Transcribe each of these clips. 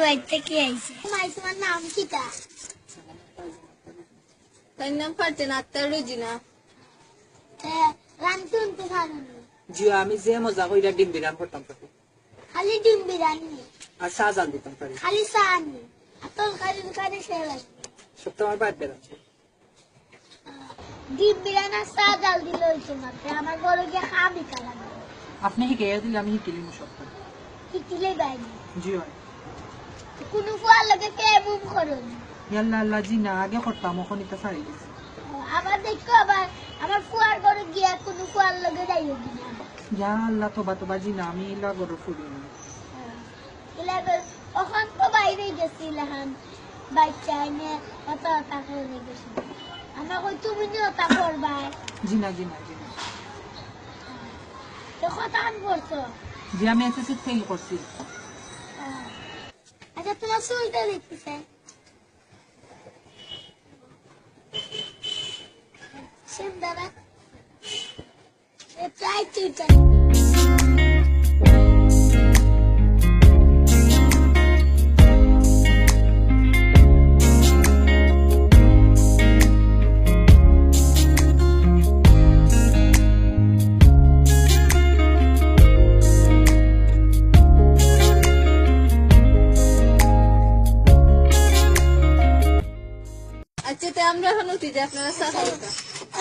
বাড়ি থেকে আইছে। মাই তোমার নাম কিটা? তাই নাম পারতেন আক্তার রোজিনা। রান্তুন তো খানি জি আমি যে মজা কইরা ডিম বিরান করতাম পারি খালি ডিম বিরিয়ানি আর শাহজান দিতাম পারি খালি সানি আতল খালি খালি সেলাই সব তো আমার বাইরে বেড়াচ্ছে ডিম বিরিয়ানি আর চা ডাল দিলে হইতো মাত্র আমার বড় গিয়ে খাবি কালা আপনি কি গিয়ে দিলে আমি কিলিম সব কিটিলে বাইনি জি হয় কোনো ফুয়ার লগে কে বুম করুন ইয়াল্লা আল্লাহ জি না আগে করতাম এখন এটা ছাড়ি গেছে আবার দেখো আবার আমার ফুয়ার ঘরে গিয়া কোনো ফুয়ার লগে যাইও কিনা ইয়া আল্লাহ তোবা জি না আমি ইলা গরু ফুলি না ওখান তো বাইরে গেছিলাম বাচ্চা এনে অত অতা করে গেছি আমার কই তুমি নি অতা করবা জি না তো কথা বলছো জি আমি এসএসসি ফেল করছি আচ্ছা তোমার চুলটা দেখতেছে সুন্দর ট্রাই চুলটা আচ্ছা তো আমরা এখন উঠি যে আপনারা চা খাওয়া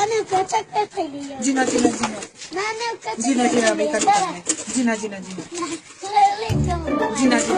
আমি কাঁচাটা খাইলি জি না না না জি না আমি কাঁচাটা জি না খাইলি জি না না জি না